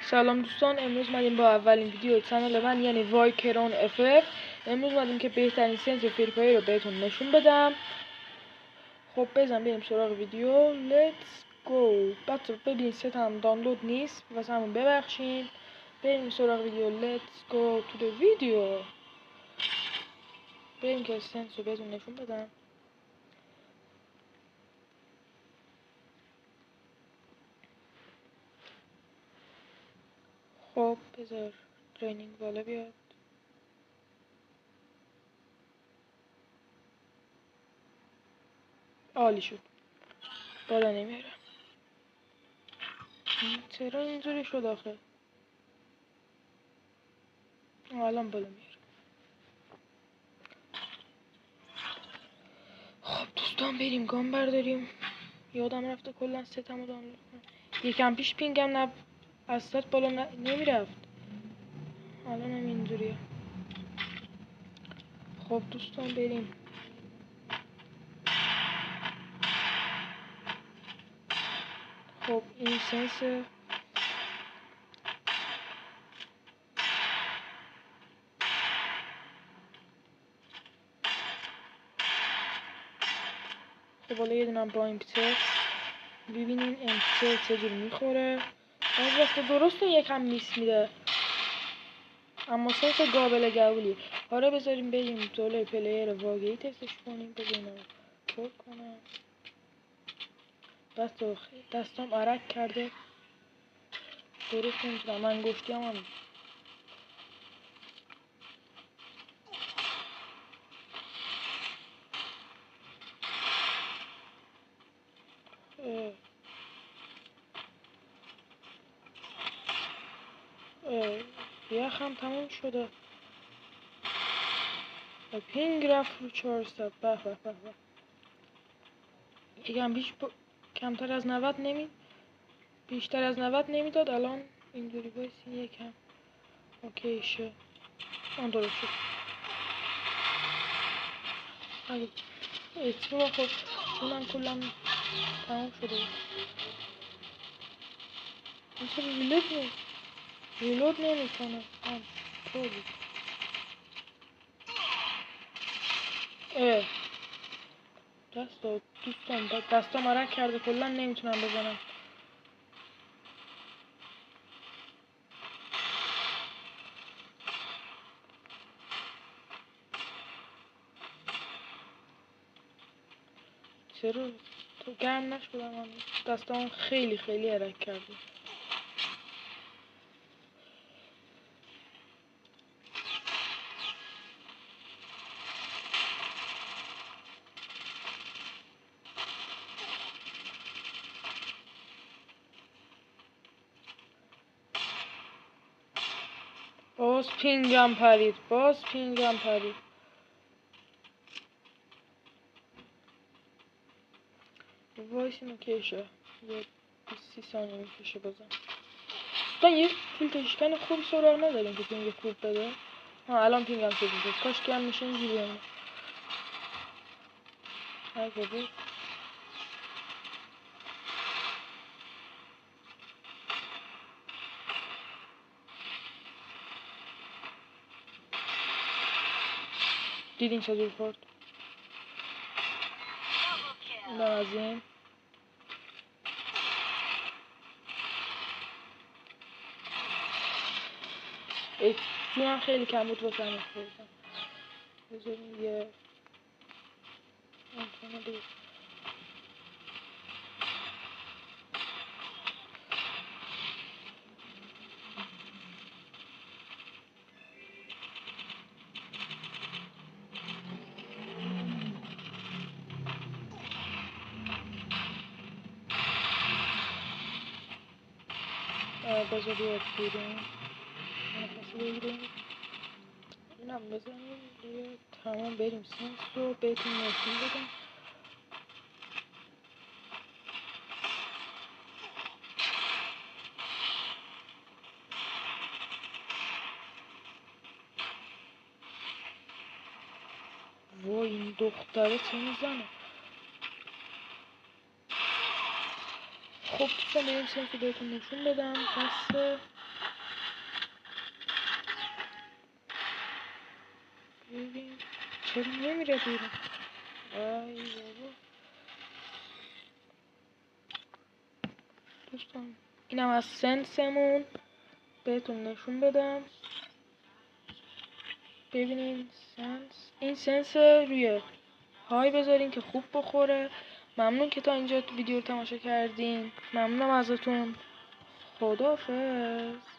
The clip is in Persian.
سلام دوستان، امروز اومدیم با اولین ویدیو کانال من یعنی وای کرون اف اف. امروز اومدیم که بهترین سنس فری فایر رو بهتون نشون بدم. خب بریم سراغ ویدیو. لیتس گو. بچه ببین ستم دانلود نیست واسه همون ببخشید. بریم سراغ ویدیو. لیتس گو تو دی ویدیو. بریم که سنس رو بهتون نشون بدم. خب بذار ترینینگ بالا بیاد. عالی شد. بالا نمیره. چرا اینجوری شد آخه؟ الان بالا میاره. خب دوستان بریم گام برداریم. یادم رفته کلا ستمو دانلود کنم. یکم پیش پینگم از ست بالا نمیرفت. الان هم اینجوریه. خب دوستان بریم. خب این سنس خب حالا یه دونم با امپیتر. ببینیم امپیتر چجور میخوره. از وقت درسته یکم میس میده، اما سنس قابل قبولیه. حالا بذاریم بریم جلوی پلیر واقعی تستش کنیم. بذاریم پر کنم. دستم عرق کرده. درست نمیتونم. انگشتی هم یخم تموم شده. پینگ رفت رو 400. به به به به. یکم کمتر از 90 بیشتر از 90 نمیداد. الان اینجوری بایستی یکم اوکی شه. آن درست شد. اسم خب اونم کلم تموم شده بود. این چه ریلود نمیکنه. تو بود. دوستان دستم عرق کرده. کلا نمیتونم بزنم. چرا تو گرم نشدم؟ دستام خیلی عرق کرده. باز پینگم پرید. وایس اینو کشه. یه 20 ثانیه میکشه بازم. دوستان یه فیلترشکن خوب سراغ نداریم که پینگ خوب بده. الان پینگم شد. کاش که هم میشه اینجوری بمونه. اگه بود دیدین چجور خورد. اینم از این. جونم خیلی کم بود واسه همین خوردم. بذاریم یه امتحان دیگه. بذار بیاد بیرون. نفس بگیریم. اینم بزنیم دیگه تمام. بریم سنس رو بهتون نشون بدم. وای این دختره چه میزنه. خب دوستان بریم سنس رو بهتون نشون بدم. بسه ببین چرا نمیره بیرون. ای بابا دوستان اینم از سنسمون بهتون نشون بدم. ببینین سنس، این سنس روی های بذارین که خوب بخوره. ممنون که تا اینجا ویدیو رو تماشا کردین. ممنونم ازتون. خداحافظ.